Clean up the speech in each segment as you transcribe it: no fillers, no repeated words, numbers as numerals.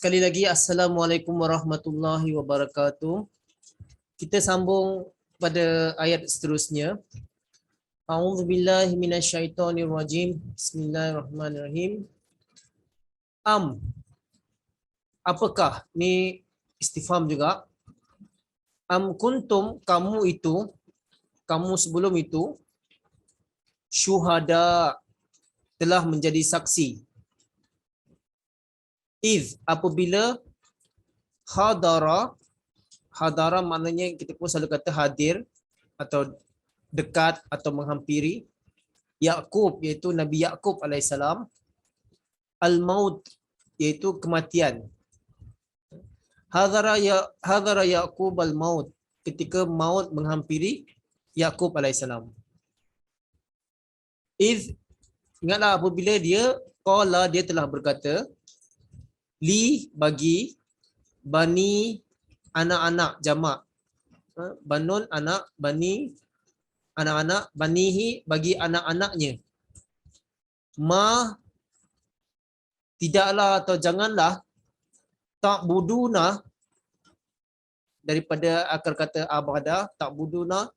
Sekali lagi Assalamualaikum warahmatullahi wabarakatuh. Kita sambung pada ayat seterusnya. A'udzubillahi minasyaitonirrajim. Bismillahirrahmanirrahim. Apakah? Ni istifham juga. Kuntum, kamu sebelum itu syuhada, telah menjadi saksi. Apabila hadara maknanya kita pun selalu kata hadir atau dekat atau menghampiri. Yaqub iaitu Nabi Yaqub alaihissalam. Al-maut iaitu kematian. Hadara Yaqub al-maut, ketika maut menghampiri Yaqub alaihissalam. Ingatlah apabila dia telah berkata, li bagi, bani anak-anak jamak, banun anak, bani anak-anak, banihi bagi anak-anaknya, ma tidaklah atau janganlah, tak buduna daripada akar kata abada, tak buduna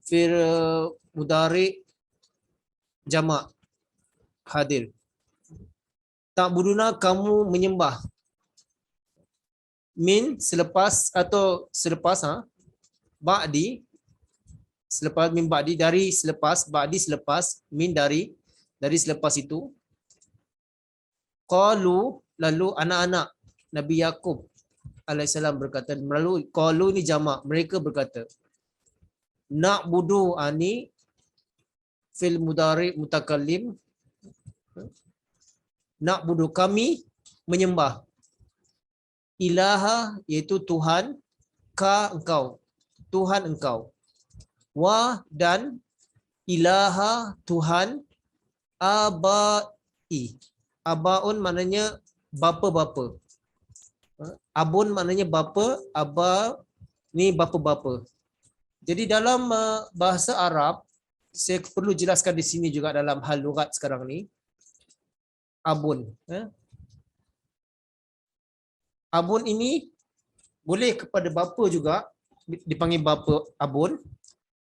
fir mudari jamak hadir. Tak buduna kamu menyembah, min selepas atau selepas ba'di, selepas min ba'di dari selepas, ba'di selepas, min dari selepas itu. Qalu lalu anak-anak Nabi Yaqub alaihissalam berkata, melalui qalu ni jamak, mereka berkata, na'budu ani fil mudari mutakallim, na'budu kami menyembah, ilaha iaitu Tuhan, ka engkau, Tuhan engkau, wa dan ilaha Tuhan, abai, abaun maknanya bapa-bapa, abun maknanya bapa, aba ni bapa-bapa. Jadi dalam bahasa Arab, saya perlu jelaskan di sini juga dalam hal lughat sekarang ni, abun. Abun ini boleh kepada bapa juga, dipanggil bapa abun.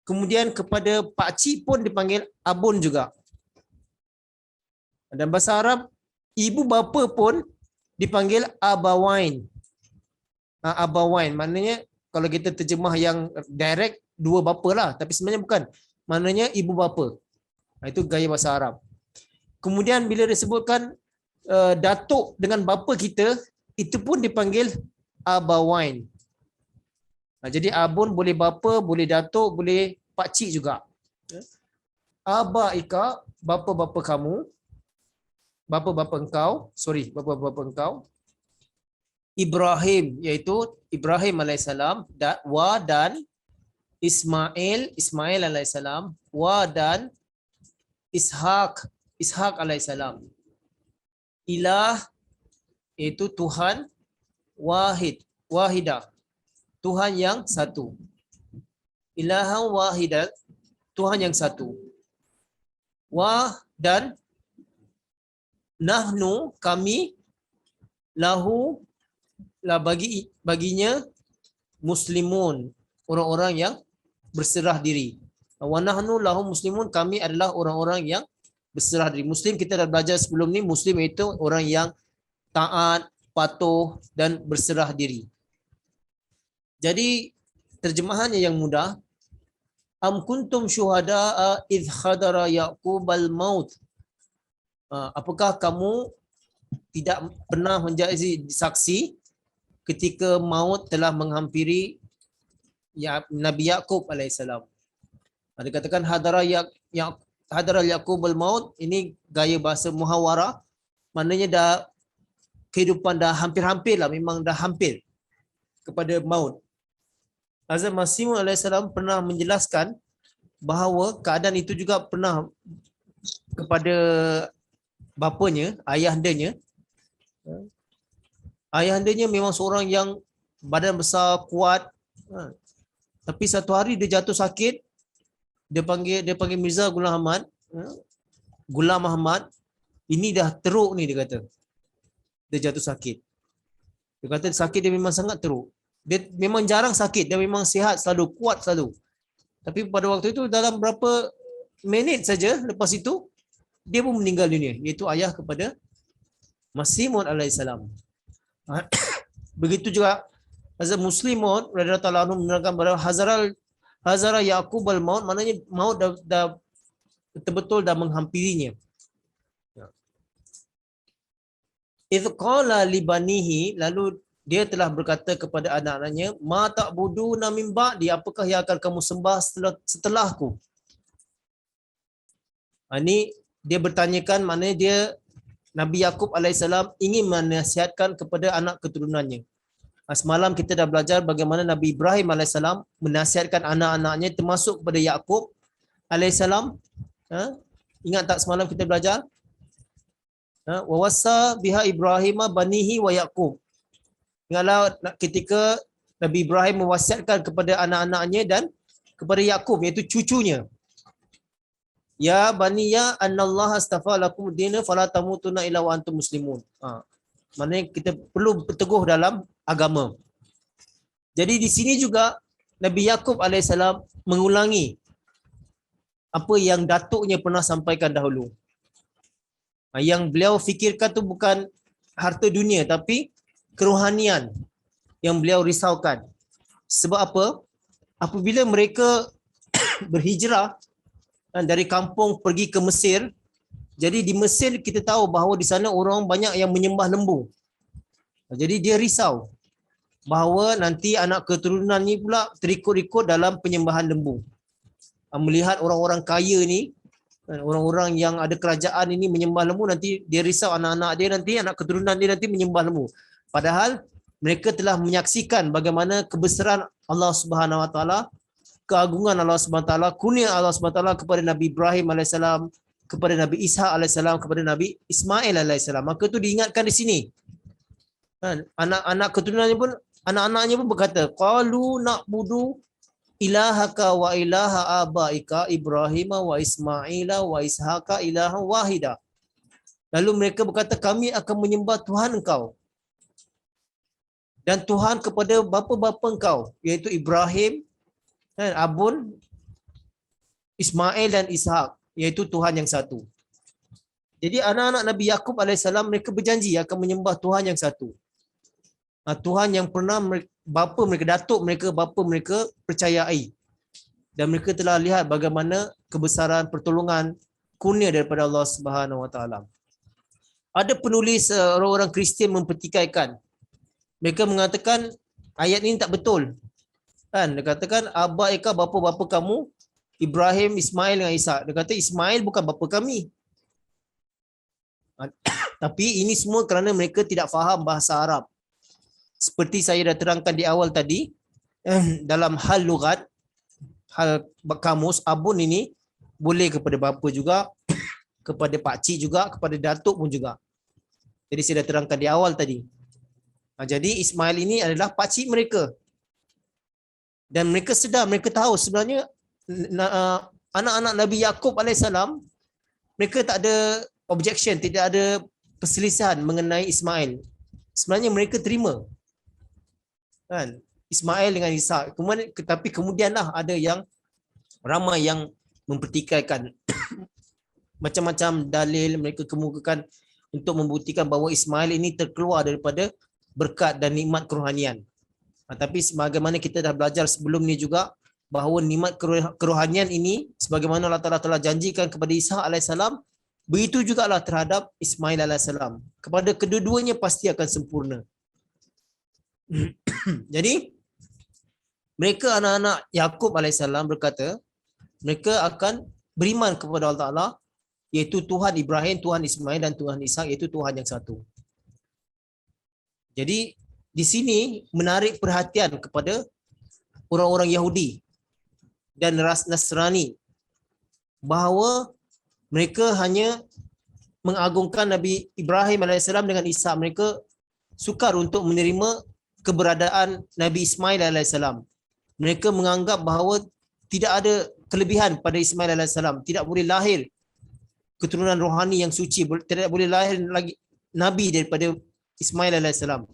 Kemudian kepada pakcik pun dipanggil abun juga. Dan bahasa Arab, ibu bapa pun dipanggil abawain. Abawain maknanya kalau kita terjemah yang direct, dua bapa lah. Tapi sebenarnya bukan. Maknanya ibu bapa. Itu gaya bahasa Arab. Kemudian bila disebutkan datuk dengan bapa kita, itu pun dipanggil abawain. Jadi abun boleh bapa, boleh datuk, boleh pakcik juga. Abaika, bapa-bapa kamu, bapa-bapa engkau, bapa-bapa engkau. Ibrahim iaitu Ibrahim alaihissalam, wa dan Ismail alaihissalam, wa dan Ishaq alaihissalam. Ilah iaitu Tuhan, wahidah, Tuhan yang satu. Ilahan wahidah, Tuhan yang satu. Wa dan nahnu kami, lahu lah baginya, muslimun, orang-orang yang berserah diri. Wa nahnu lahu muslimun, kami adalah orang-orang yang berserah diri. Muslim kita dah belajar sebelum ni, muslim itu orang yang taat, patuh dan berserah diri. Jadi terjemahannya yang mudah, am kuntum syuhada'a idh khadara Yaqubal maut. Apakah kamu tidak pernah menjadi saksi ketika maut telah menghampiri Nabi Yaqub alaihissalam. Dikatakan hadara Yaqubul maut, ini gaya bahasa muhawarah, maknanya dah kehidupan dah hampir-hampir lah, memang dah hampir kepada maut. Hazrat Masih Maud alaihissalam pernah menjelaskan bahawa keadaan itu juga pernah kepada bapanya, ayahandanya. Ayahandanya memang seorang yang badan besar, kuat. Tapi satu hari dia jatuh sakit. Dia panggil Mirza Ghulam Ahmad. Ini dah teruk ni, dia kata. Dia jatuh sakit. Dia kata sakit dia memang sangat teruk. Dia memang jarang sakit, dia memang sihat selalu, kuat selalu. Tapi pada waktu itu dalam berapa minit saja lepas itu dia pun meninggal dunia, iaitu ayah kepada Masih Maud alaihissalam. Begitu juga Hazrat Muslim Maud radhiyallahu anhu menerangkan bahawa Hazara Yaqub al-Maut, maknanya maut dah betul-betul dah menghampirinya. Idh qala li banihi, lalu dia telah berkata kepada anak-anaknya, ma ta'buduna min ba'di, apakah yang akan kamu sembah setelahku? Ini dia bertanyakan, maknanya dia Nabi Yaqub alaihissalam ingin menasihatkan kepada anak keturunannya. Semalam kita dah belajar bagaimana Nabi Ibrahim alaihissalam menasihatkan anak-anaknya termasuk kepada Yaqub alaihissalam. Ingat tak semalam kita belajar? Wa wassa biha Ibrahim banihi wa Yaqub. Ingatlah ketika Nabi Ibrahim mewasiatkan kepada anak-anaknya dan kepada Yaqub, iaitu cucunya. Ya baniya annallaha astafa lakum dina fala tamutunna illa wa antum muslimun. Maknanya kita perlu berteguh dalam agama. Jadi di sini juga Nabi Yaqub alaihissalam mengulangi apa yang datuknya pernah sampaikan dahulu. Yang beliau fikirkan tu bukan harta dunia tapi kerohanian yang beliau risaukan. Sebab apa? Apabila mereka berhijrah dari kampung pergi ke Mesir, jadi di Mesir kita tahu bahawa di sana orang banyak yang menyembah lembu. Jadi dia risau bahawa nanti anak keturunan ni pula terikut-ikut dalam penyembahan lembu. Melihat orang-orang kaya ni, orang-orang yang ada kerajaan ini menyembah lembu, nanti dia risau anak-anak dia nanti, anak keturunan dia nanti menyembah lembu. Padahal mereka telah menyaksikan bagaimana kebesaran Allah Subhanahu Wa Taala, keagungan Allah Subhanahu Wa Taala, kurnia Allah Subhanahu Wa Taala kepada Nabi Ibrahim alaihissalam, kepada Nabi Ishaq alaihissalam, kepada Nabi Ismail alaihissalam. Maka tu diingatkan di sini. Anak-anak keturunannya pun, anak-anaknya pun berkata, qalu na'budu ilahaka wa ilaha abaika Ibrahim wa Ismaila wa Ishaqa ilaha wahida. Lalu mereka berkata, kami akan menyembah Tuhan engkau dan Tuhan kepada bapa-bapa engkau, iaitu Ibrahim, Abun, Ismail dan Ishaq, iaitu Tuhan yang satu. Jadi anak-anak Nabi Yaqub alaihissalam mereka berjanji akan menyembah Tuhan yang satu. Tuhan yang pernah bapa mereka, datuk mereka, bapa mereka percayai. Dan mereka telah lihat bagaimana kebesaran pertolongan kurnia daripada Allah Subhanahu Wa Taala. Ada penulis orang-orang Kristian mempertikaikan. Mereka mengatakan ayat ini tak betul. Kan dia katakan abaika, bapa-bapa kamu Ibrahim, Ismail dengan Ishak. Dia kata Ismail bukan bapa kami. Tapi ini semua kerana mereka tidak faham bahasa Arab. Seperti saya dah terangkan di awal tadi, dalam hal lugat, hal kamus, abun ini boleh kepada bapa juga, kepada pakcik juga, kepada datuk pun juga. Jadi saya dah terangkan di awal tadi. Jadi Ismail ini adalah pakcik mereka. Dan mereka sedar, mereka tahu sebenarnya anak-anak Nabi Yaqub alaihissalam, mereka tak ada objection, tidak ada perselisihan mengenai Ismail. Sebenarnya mereka terima. Kan? Ismail dengan Ishak. Tapi kemudianlah ada yang ramai yang mempertikaikan macam-macam dalil mereka kemukakan untuk membuktikan bahawa Ismail ini terkeluar daripada berkat dan nikmat kerohanian. Tapi sebagaimana kita dah belajar sebelum ni juga bahawa nikmat kerohanian ini sebagaimana Allah Taala telah janjikan kepada Ishak alaihissalam, begitu jugalah terhadap Ismail alaihissalam. Kepada kedua-duanya pasti akan sempurna. Jadi mereka anak-anak Yaqub alaihissalam berkata mereka akan beriman kepada Allah Taala, iaitu Tuhan Ibrahim, Tuhan Ismail dan Tuhan Ishak, iaitu Tuhan yang satu. Jadi di sini menarik perhatian kepada orang-orang Yahudi dan Nasrani bahawa mereka hanya mengagungkan Nabi Ibrahim alaihissalam dengan Ishak. Mereka sukar untuk menerima keberadaan Nabi Ismail alaihissalam. Mereka menganggap bahawa tidak ada kelebihan pada Ismail alaihissalam, tidak boleh lahir keturunan rohani yang suci, tidak boleh lahir lagi nabi daripada Ismail alaihissalam.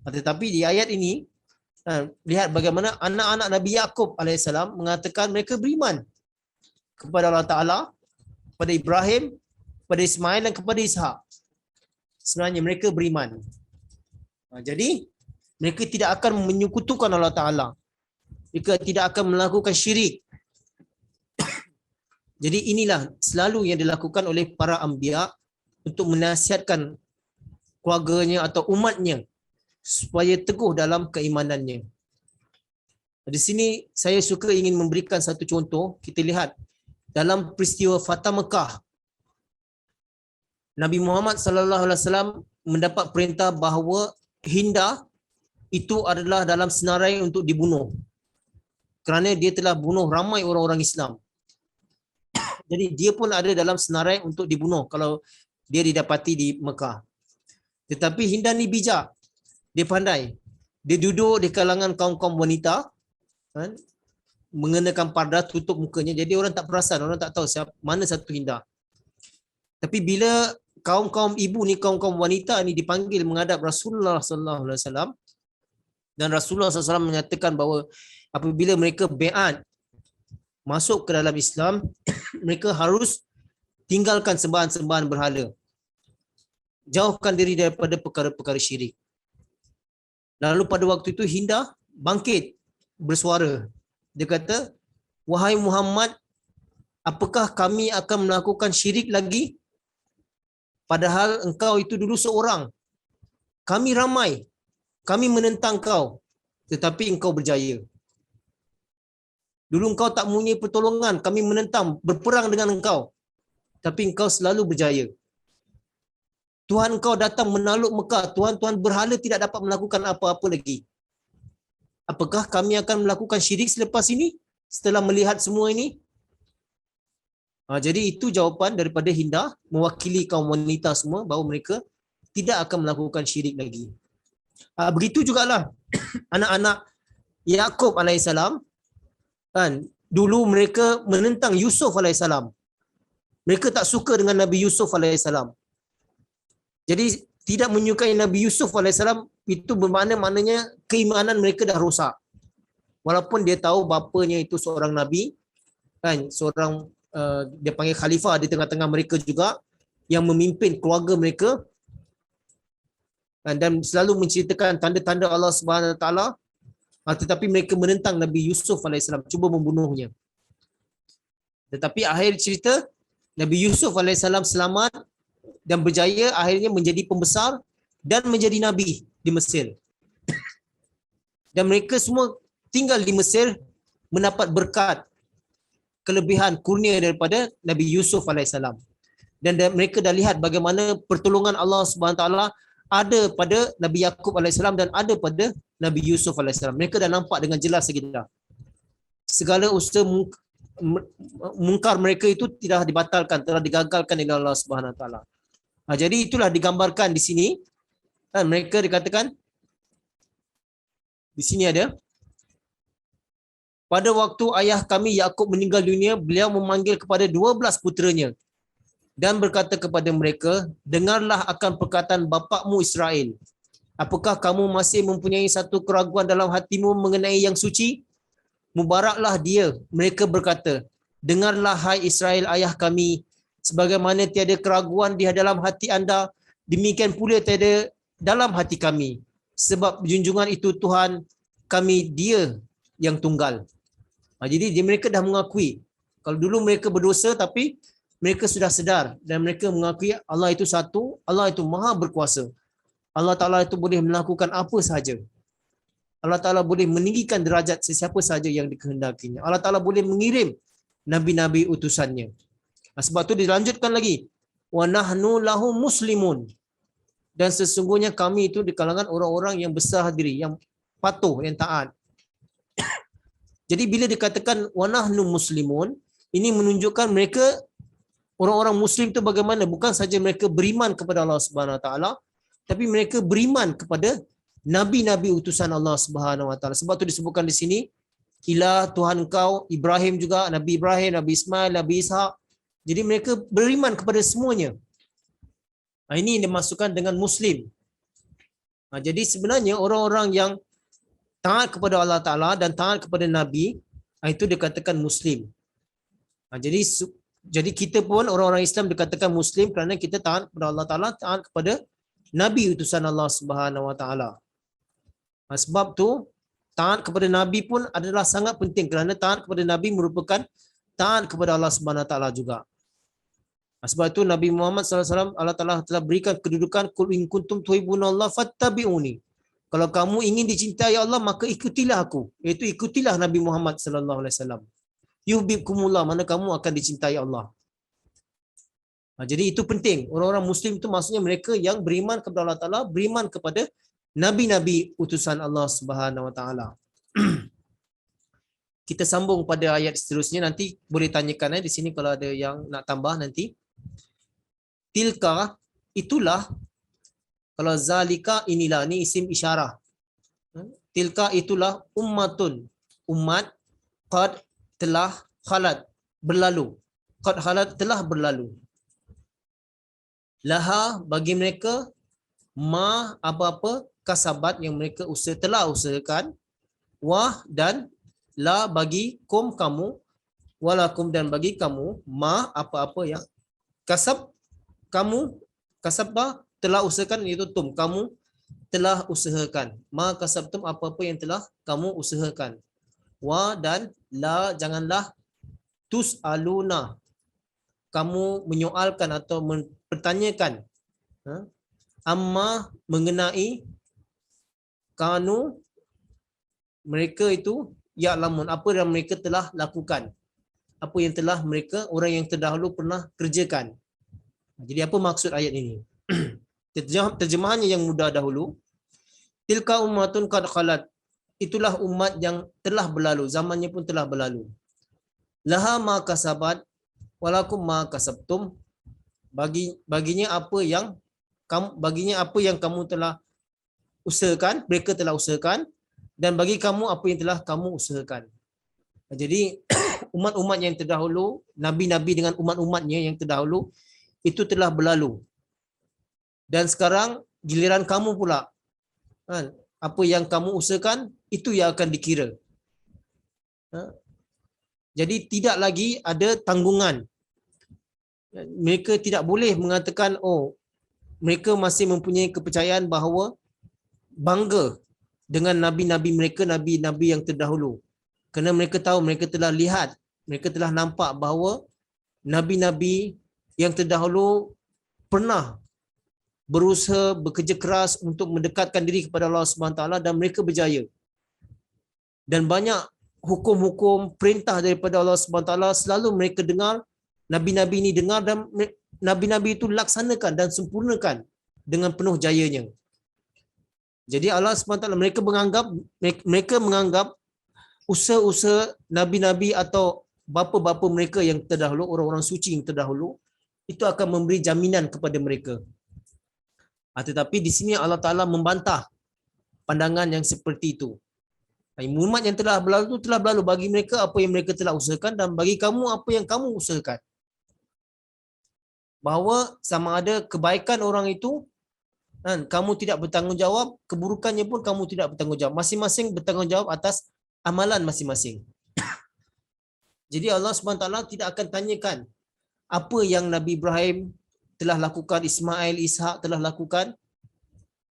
Tetapi di ayat ini lihat bagaimana anak-anak Nabi Yaqub alaihissalam mengatakan mereka beriman kepada Allah Taala, kepada Ibrahim, kepada Ismail dan kepada Ishak. Sebenarnya mereka beriman. Jadi mereka tidak akan menyekutukan Allah Taala. Mereka tidak akan melakukan syirik. Jadi inilah selalu yang dilakukan oleh para anbiya untuk menasihatkan keluarganya atau umatnya supaya teguh dalam keimanannya. Di sini saya suka ingin memberikan satu contoh. Kita lihat dalam peristiwa Fatah Mekah, Nabi Muhammad sallallahu alaihi wasallam mendapat perintah bahawa Hinda itu adalah dalam senarai untuk dibunuh kerana dia telah bunuh ramai orang-orang Islam. Jadi dia pun ada dalam senarai untuk dibunuh kalau dia didapati di Mekah. Tetapi Hinda ni bijak. Dia pandai. Dia duduk di kalangan kaum-kaum wanita, kan, mengenakan parda tutup mukanya. Jadi orang tak perasan, orang tak tahu siapa mana satu Hinda. Tapi bila kaum-kaum ibu ni, kaum-kaum wanita ni dipanggil menghadap Rasulullah sallallahu alaihi wasallam, dan Rasulullah sallallahu alaihi wasallam menyatakan bahawa apabila mereka baiat masuk ke dalam Islam, mereka harus tinggalkan sembahan-sembahan berhala. Jauhkan diri daripada perkara-perkara syirik. Lalu pada waktu itu Hinda bangkit bersuara. Dia kata, "Wahai Muhammad, apakah kami akan melakukan syirik lagi? Padahal engkau itu dulu seorang. Kami ramai. Kami menentang kau. Tetapi engkau berjaya. Dulu engkau tak mempunyai pertolongan. Kami menentang, berperang dengan engkau. Tapi engkau selalu berjaya. Tuhan engkau datang menakluk Mekah. Tuhan-tuhan berhala tidak dapat melakukan apa-apa lagi. Apakah kami akan melakukan syirik selepas ini? Setelah melihat semua ini?" Jadi itu jawapan daripada Hinda mewakili kaum wanita semua bahawa mereka tidak akan melakukan syirik lagi. Begitu jugalah anak-anak Yaqub alaihissalam, kan, dulu mereka menentang Yusuf alaihissalam. Mereka tak suka dengan Nabi Yusuf alaihissalam. Jadi tidak menyukai Nabi Yusuf alaihissalam itu maknanya keimanan mereka dah rosak. Walaupun dia tahu bapanya itu seorang nabi, kan, seorang dia panggil khalifah di tengah-tengah mereka juga yang memimpin keluarga mereka, dan selalu menceritakan tanda-tanda Allah Subhanahu Wa Taala, tetapi mereka menentang Nabi Yusuf alaihissalam, cuba membunuhnya. Tetapi akhir cerita Nabi Yusuf alaihissalam selamat dan berjaya, akhirnya menjadi pembesar dan menjadi nabi di Mesir. Dan mereka semua tinggal di Mesir mendapat berkat, kelebihan, kurnia daripada Nabi Yusuf alaihissalam. Dan mereka dah lihat bagaimana pertolongan Allah Subhanahu Taala ada pada Nabi Yaqub alaihissalam dan ada pada Nabi Yusuf alaihissalam. Mereka dah nampak dengan jelas lagi dah. Segala usaha mungkar mereka itu tidak dibatalkan, telah digagalkan oleh Allah Subhanahu Taala. Jadi itulah digambarkan di sini. Mereka dikatakan di sini ada, pada waktu ayah kami Yaqub meninggal dunia, beliau memanggil kepada 12 puteranya dan berkata kepada mereka, "Dengarlah akan perkataan bapakmu Israel. Apakah kamu masih mempunyai satu keraguan dalam hatimu mengenai yang suci? Mubaraklah dia." Mereka berkata, "Dengarlah hai Israel ayah kami, sebagaimana tiada keraguan di dalam hati anda, demikian pula tiada dalam hati kami. Sebab junjungan itu Tuhan kami, dia yang tunggal." Jadi mereka dah mengakui. Kalau dulu mereka berdosa, tapi mereka sudah sedar dan mereka mengakui Allah itu satu, Allah itu maha berkuasa. Allah Ta'ala itu boleh melakukan apa sahaja. Allah Ta'ala boleh meninggikan derajat sesiapa sahaja yang dikehendakinya. Allah Ta'ala boleh mengirim nabi-nabi utusannya. Sebab tu dilanjutkan lagi, "Wa nahnu lahu muslimun." Dan sesungguhnya kami itu di kalangan orang-orang yang besar diri, yang patuh, yang taat. Jadi bila dikatakan wa nahnu muslimun, ini menunjukkan mereka orang-orang muslim itu bagaimana, bukan saja mereka beriman kepada Allah Subhanahu Wa Taala, tapi mereka beriman kepada nabi-nabi utusan Allah Subhanahu Wa Taala. Sebab tu disebutkan di sini, ilah Tuhan engkau Ibrahim juga, Nabi Ibrahim, Nabi Ismail, Nabi Ishak. Jadi mereka beriman kepada semuanya. Ini dimasukkan dengan muslim. Jadi sebenarnya orang-orang yang taat kepada Allah Ta'ala dan taat kepada Nabi, itu dikatakan Muslim. Jadi kita pun orang-orang Islam dikatakan Muslim kerana kita taat kepada Allah Ta'ala, taat kepada Nabi utusan Allah Subhanahu Wa Ta'ala. Sebab tu taat kepada Nabi pun adalah sangat penting kerana taat kepada Nabi merupakan taat kepada Allah Subhanahu Wa Ta'ala juga. Sebab itu Nabi Muhammad SAW Allah Ta'ala telah berikan kedudukan kul in kuntum tuhibbunallah fattabi'uni. Kalau kamu ingin dicintai Allah maka ikutilah aku. Iaitu ikutilah Nabi Muhammad SAW. Yuhibbukumullah, mana kamu akan dicintai Allah. Jadi itu penting. Orang-orang Muslim itu maksudnya mereka yang beriman kepada Allah Ta'ala, beriman kepada Nabi-Nabi utusan Allah Subhanahu Wa Ta'ala. Kita sambung pada ayat seterusnya, nanti boleh tanyakan di sini kalau ada yang nak tambah nanti. Tilka, itulah. Kalau zalika, inilah, ni isim isyarah. Tilka itulah ummatun, umat, qad telah khalat, berlalu. Qad khalat telah berlalu. Laha bagi mereka ma apa-apa kasabat yang mereka telah usahakan, wah dan la bagi kum kamu, walakum dan bagi kamu ma apa-apa yang kasab kamu, kasabah telah usahakan, iaitu tum kamu telah usahakan. Ma kasabtum apa-apa yang telah kamu usahakan. Wa dan la janganlah tus'aluna kamu menyoalkan atau mempertanyakan amma mengenai kanu mereka itu ya'lamun, apa yang mereka telah lakukan, apa yang telah mereka orang yang terdahulu pernah kerjakan. Jadi apa maksud ayat ini? Terjemahannya yang mudah dahulu. Tilka ummatun qad khalat, itulah umat yang telah berlalu, zamannya pun telah berlalu. Laha ma kasabat walakum ma kasabtum, baginya apa yang kamu telah usahakan, mereka telah usahakan, dan bagi kamu apa yang telah kamu usahakan. Jadi umat-umat yang terdahulu, nabi-nabi dengan umat-umatnya yang terdahulu itu telah berlalu. Dan sekarang giliran kamu pula. Apa yang kamu usahakan itu yang akan dikira. Jadi tidak lagi ada tanggungan. Mereka tidak boleh mengatakan mereka masih mempunyai kepercayaan bahawa bangga dengan nabi-nabi mereka, nabi-nabi yang terdahulu. Kerana mereka tahu, mereka telah lihat, mereka telah nampak bahawa nabi-nabi yang terdahulu pernah berusaha bekerja keras untuk mendekatkan diri kepada Allah SWT dan mereka berjaya. Dan banyak hukum-hukum perintah daripada Allah SWT selalu mereka dengar, nabi-nabi ini dengar dan nabi-nabi itu laksanakan dan sempurnakan dengan penuh jayanya. Jadi Allah SWT mereka menganggap usaha-usaha nabi-nabi atau bapa-bapa mereka yang terdahulu, orang-orang suci yang terdahulu, itu akan memberi jaminan kepada mereka. Tetapi di sini Allah Ta'ala membantah pandangan yang seperti itu. Umat yang telah berlalu itu telah berlalu, bagi mereka apa yang mereka telah usahakan dan bagi kamu apa yang kamu usahakan. Bahawa sama ada kebaikan orang itu kamu tidak bertanggungjawab, keburukannya pun kamu tidak bertanggungjawab. Masing-masing bertanggungjawab atas amalan masing-masing. Jadi Allah SWT tidak akan tanyakan apa yang Nabi Ibrahim telah lakukan, Ismail, Ishak telah lakukan.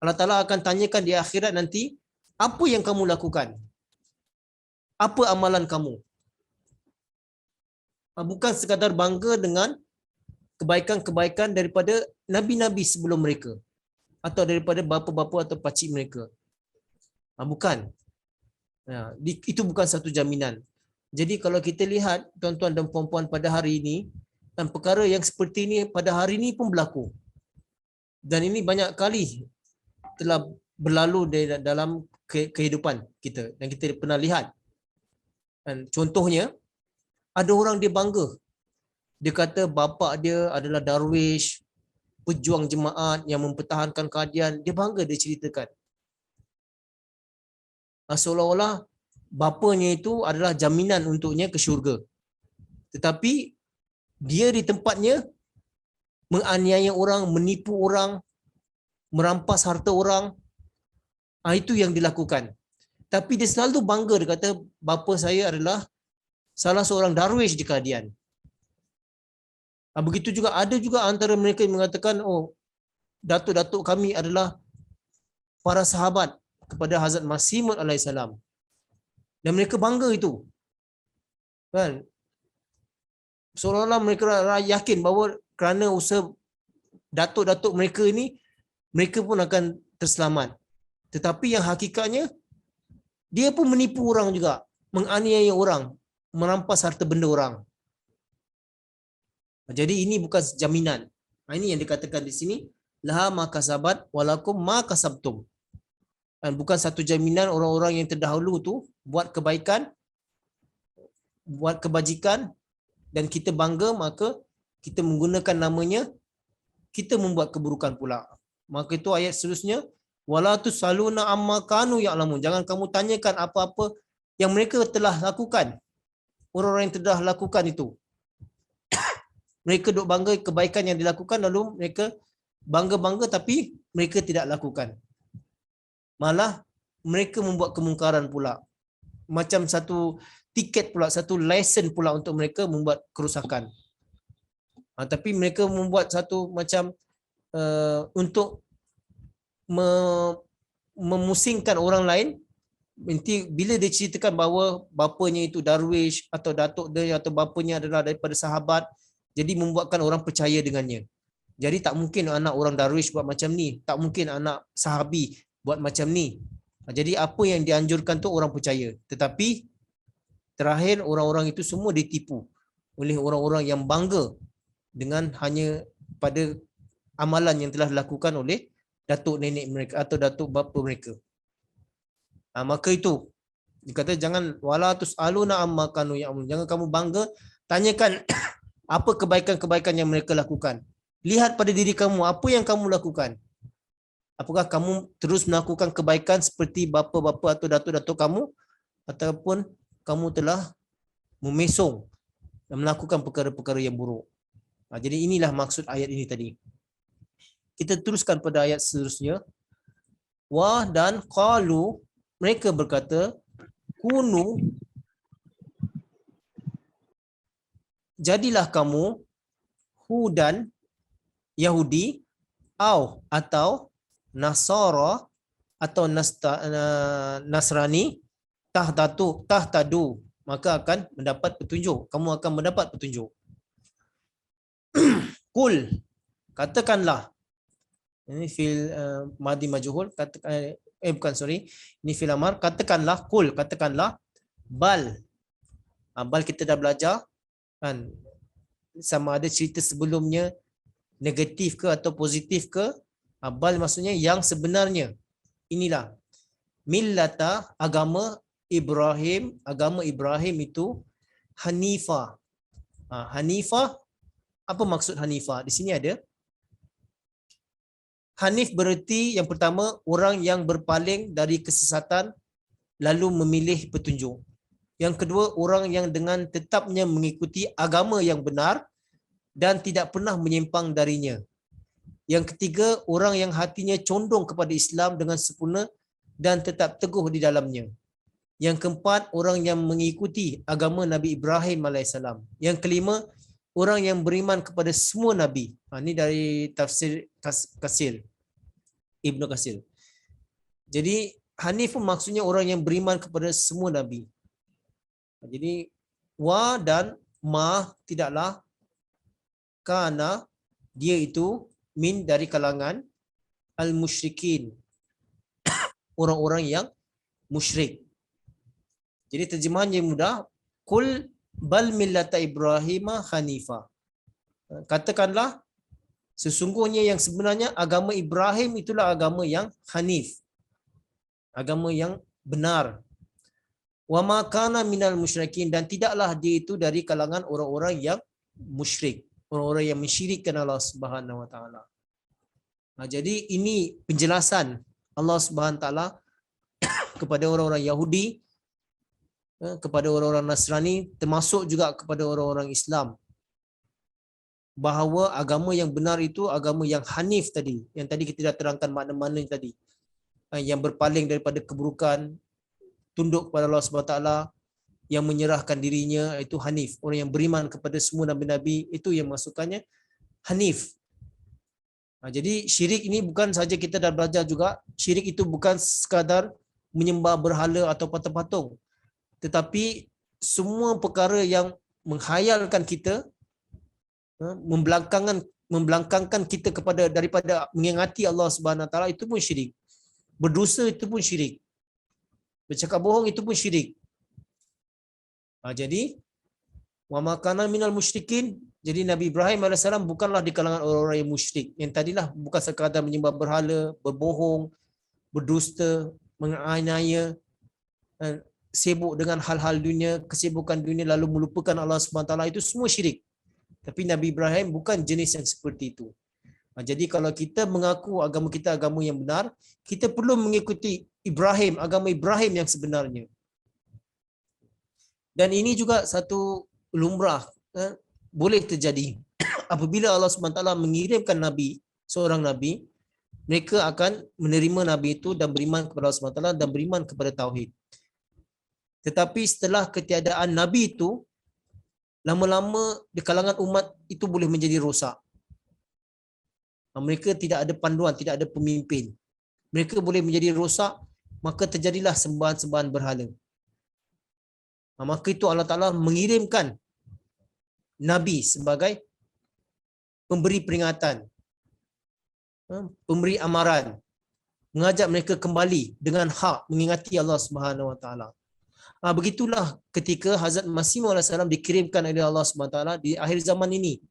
Allah Ta'ala akan tanyakan di akhirat nanti, apa yang kamu lakukan? Apa amalan kamu? Bukan sekadar bangga dengan kebaikan-kebaikan daripada nabi-nabi sebelum mereka atau daripada bapa-bapa atau pakcik mereka. Bukan. Itu bukan satu jaminan. Jadi kalau kita lihat tuan-tuan dan puan-puan pada hari ini, dan perkara yang seperti ini pada hari ini pun berlaku. Dan ini banyak kali telah berlalu dalam kehidupan kita dan kita pernah lihat. Dan contohnya, ada orang dia bangga. Dia kata bapa dia adalah darwish, pejuang jemaat yang mempertahankan keadilan. Dia bangga, dia ceritakan. Seolah-olah bapanya itu adalah jaminan untuknya ke syurga. Tetapi dia di tempatnya menganiaya orang, menipu orang, merampas harta orang, Itu yang dilakukan. Tapi dia selalu bangga, dia kata bapa saya adalah salah seorang darwish di Qadian. Begitu juga ada juga antara mereka yang mengatakan, oh, datuk-datuk kami adalah para sahabat kepada Hazrat Masih Maud alaihissalam. Dan mereka bangga itu. Kan? Seolah-olah mereka yakin bahawa kerana usaha datuk-datuk mereka ini, mereka pun akan terselamat. Tetapi yang hakikatnya, dia pun menipu orang juga, menganiaya orang, merampas harta benda orang. Jadi ini bukan jaminan. Ini yang dikatakan di sini, laha ma kasabat walakum ma kasabtum. Dan bukan satu jaminan orang-orang yang terdahulu tu buat kebaikan, buat kebajikan dan kita bangga, maka kita menggunakan namanya, kita membuat keburukan pula. Maka itu ayat seterusnya, wala tusaluna amma kanu ya'lamun. Jangan kamu tanyakan apa-apa yang mereka telah lakukan. Orang-orang yang telah lakukan itu. Mereka duk bangga kebaikan yang dilakukan, lalu mereka bangga-bangga tapi mereka tidak lakukan. Malah mereka membuat kemungkaran pula. Macam satu tiket pula, satu lesson pula untuk mereka membuat kerusakan. Tapi mereka membuat satu macam untuk memusingkan orang lain. Nanti bila dia ceritakan bahawa bapanya itu darwish atau datuk dia atau bapanya adalah daripada sahabat, jadi membuatkan orang percaya dengannya. Jadi tak mungkin anak orang darwish buat macam ni, tak mungkin anak sahabi buat macam ni. Jadi apa yang dianjurkan tu orang percaya. Tetapi terakhir orang-orang itu semua ditipu oleh orang-orang yang bangga dengan hanya pada amalan yang telah dilakukan oleh datuk nenek mereka atau datuk bapa mereka. Maka itu dikata jangan wala tusaluna amma kanu ya'malun. Jangan kamu bangga, tanyakan apa kebaikan-kebaikan yang mereka lakukan. Lihat pada diri kamu, apa yang kamu lakukan. Apakah kamu terus melakukan kebaikan seperti bapa-bapa atau datuk-datuk kamu, ataupun kamu telah memesong dan melakukan perkara-perkara yang buruk. Jadi inilah maksud ayat ini tadi. Kita teruskan pada ayat seterusnya. Wa dan qalu, mereka berkata, kunu, jadilah kamu hudan, Yahudi, atau Nasara atau Nasrani, tahtadu, maka akan mendapat petunjuk. Kamu akan mendapat petunjuk. Kul, katakanlah. Ini fil madi majhul, ini fil amar, katakanlah, kul, katakanlah, bal. Bal kita dah belajar kan, sama ada cerita sebelumnya negatif ke atau positif ke. Bal maksudnya yang sebenarnya. Inilah millata, agama Ibrahim. Agama Ibrahim itu Hanifah. Hanifah, apa maksud Hanifah? Di sini ada Hanif bererti yang pertama, orang yang berpaling dari kesesatan lalu memilih petunjuk. Yang kedua, orang yang dengan tetapnya mengikuti agama yang benar dan tidak pernah menyimpang darinya. Yang ketiga, orang yang hatinya condong kepada Islam dengan sempurna dan tetap teguh di dalamnya. Yang keempat, orang yang mengikuti agama Nabi Ibrahim alaihissalam. Yang kelima, orang yang beriman kepada semua Nabi. Ini dari tafsir Kasir, Ibnu Kasir. Jadi Hanif maksudnya orang yang beriman kepada semua Nabi. Jadi wa dan ma tidaklah, karena dia itu min dari kalangan al-musyrikin, orang-orang yang musyrik. Jadi terjemahan yang mudah, kul bal millata Ibrahim hanifa. Katakanlah sesungguhnya yang sebenarnya agama Ibrahim itulah agama yang hanif, agama yang benar. Wa ma kana minal musyrikin, dan tidaklah dia itu dari kalangan orang-orang yang musyrik, orang-orang yang mensyirikkan Allah Subhanahu wa taala. Jadi ini penjelasan Allah Subhanahu wa taala kepada orang-orang Yahudi, kepada orang-orang Nasrani, termasuk juga kepada orang-orang Islam, bahawa agama yang benar itu agama yang hanif tadi, yang tadi kita dah terangkan makna-makna tadi. yang berpaling daripada keburukan, tunduk kepada Allah Subhanahu taala, yang menyerahkan dirinya, itu hanif. Orang yang beriman kepada semua nabi-nabi, itu yang masukkannya hanif. Jadi syirik ini bukan saja kita dah belajar juga, syirik itu bukan sekadar menyembah berhala atau patung-patung, tetapi semua perkara yang menghayalkan kita, membelangkangkan kita kepada daripada mengingati Allah Subhanahu taala, itu pun syirik. Berdosa itu pun syirik. Bercakap bohong itu pun syirik. Jadi wa makana minal musyrikin, jadi Nabi Ibrahim AS bukanlah di kalangan orang-orang yang musyrik. Yang tadilah bukan sekadar menyembah berhala, berbohong, berdusta, menganiaya, sibuk dengan hal-hal dunia, kesibukan dunia lalu melupakan Allah Subhanahu taala, itu semua syirik. Tapi Nabi Ibrahim bukan jenis yang seperti itu. Jadi kalau kita mengaku agama kita agama yang benar, kita perlu mengikuti Ibrahim, agama Ibrahim yang sebenarnya. Dan ini juga satu lumrah, boleh terjadi. Apabila Allah SWT mengirimkan Nabi, seorang Nabi, mereka akan menerima Nabi itu dan beriman kepada Allah SWT dan beriman kepada Tauhid. Tetapi setelah ketiadaan Nabi itu, lama-lama di kalangan umat itu boleh menjadi rosak. Mereka tidak ada panduan, tidak ada pemimpin. Mereka boleh menjadi rosak, maka terjadilah sembahan-sembahan berhala. Maka itu Allah Ta'ala mengirimkan Nabi sebagai pemberi peringatan, pemberi amaran, mengajak mereka kembali dengan hak, mengingati Allah Subhanahu Wa Ta'ala. Begitulah ketika Hazrat Masih Maud SAW dikirimkan oleh Allah Subhanahu Wa Ta'ala di akhir zaman ini.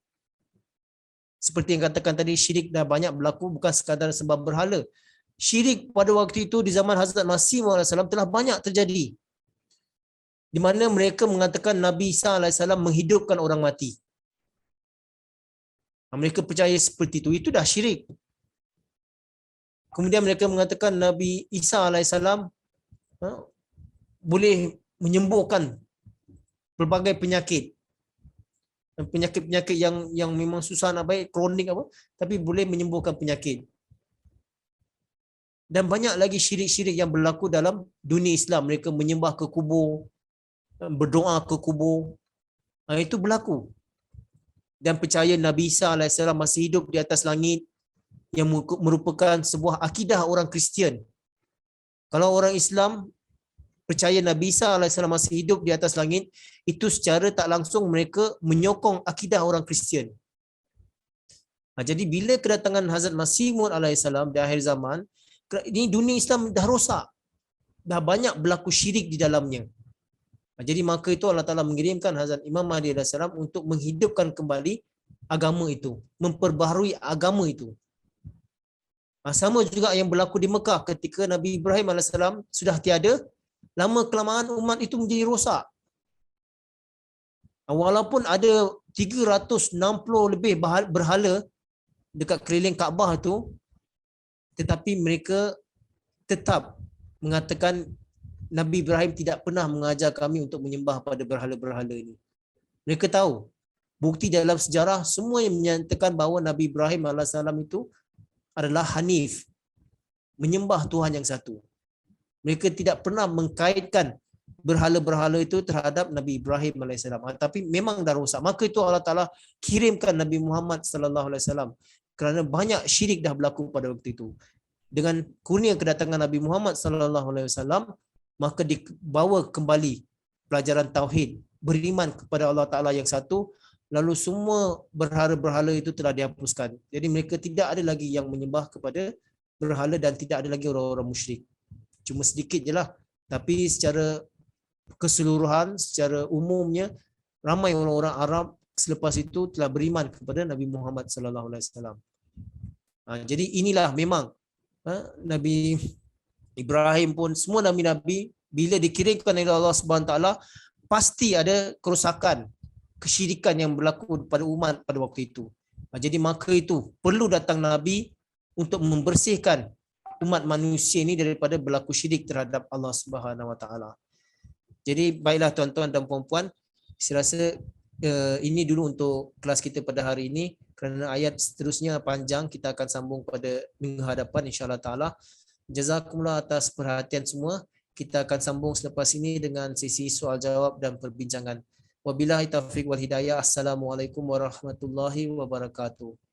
Seperti yang katakan tadi, syirik dah banyak berlaku, bukan sekadar sebab berhala. Syirik pada waktu itu di zaman Hazrat Masih Maud SAW telah banyak terjadi, di mana mereka mengatakan Nabi Isa AS menghidupkan orang mati. Mereka percaya seperti itu dah syirik. Kemudian mereka mengatakan Nabi Isa AS boleh menyembuhkan pelbagai penyakit. Penyakit-penyakit yang memang susah nak baik, kronik apa, tapi boleh menyembuhkan penyakit. Dan banyak lagi syirik-syirik yang berlaku dalam dunia Islam. Mereka menyembah ke kubur, berdoa ke kubur. Itu berlaku. Dan percaya Nabi Isa AS masih hidup di atas langit, yang merupakan sebuah akidah orang Kristian. Kalau orang Islam percaya Nabi Isa AS masih hidup di atas langit, itu secara tak langsung mereka menyokong akidah orang Kristian. Jadi bila kedatangan Hazrat Masih Maud AS di akhir zaman, ini dunia Islam dah rosak. Dah banyak berlaku syirik di dalamnya. Jadi maka itu Allah Ta'ala mengirimkan Hazrat Imam Mahdi AS untuk menghidupkan kembali agama itu, memperbaharui agama itu. Sama juga yang berlaku di Mekah ketika Nabi Ibrahim AS sudah tiada, lama kelamaan umat itu menjadi rosak. Walaupun ada 360 lebih berhala dekat keliling Kaabah itu, tetapi mereka tetap mengatakan Nabi Ibrahim tidak pernah mengajar kami untuk menyembah pada berhala-berhala ini. Mereka tahu bukti dalam sejarah semua yang menyatakan bahawa Nabi Ibrahim AS itu adalah hanif, menyembah Tuhan yang satu. Mereka tidak pernah mengkaitkan berhala-berhala itu terhadap Nabi Ibrahim AS. Tapi memang dah rosak. Maka itu Allah Ta'ala kirimkan Nabi Muhammad SAW. Kerana banyak syirik dah berlaku pada waktu itu. Dengan kurnia kedatangan Nabi Muhammad SAW, maka dibawa kembali pelajaran Tauhid, beriman kepada Allah Ta'ala yang satu, lalu semua berhala-berhala itu telah dihapuskan. Jadi mereka tidak ada lagi yang menyembah kepada berhala dan tidak ada lagi orang-orang musyrik. Cuma sedikit je lah. Tapi secara keseluruhan, secara umumnya, ramai orang-orang Arab selepas itu telah beriman kepada Nabi Muhammad SAW. Jadi inilah memang Nabi Ibrahim pun, semua Nabi-Nabi bila dikirimkan oleh Allah SWT, pasti ada kerosakan, kesyirikan yang berlaku pada umat pada waktu itu. Jadi maka itu perlu datang Nabi untuk membersihkan umat manusia ini daripada berlaku syirik terhadap Allah Subhanahu Wa Taala. Jadi baiklah tuan-tuan dan puan-puan, saya rasa ini dulu untuk kelas kita pada hari ini, kerana ayat seterusnya panjang, kita akan sambung pada minggu hadapan insya-Allah taala. Jazakumullah atas perhatian semua. Kita akan sambung selepas ini dengan sesi soal jawab dan perbincangan. Wabillahi taufiq wal hidayah. Assalamualaikum warahmatullahi wabarakatuh.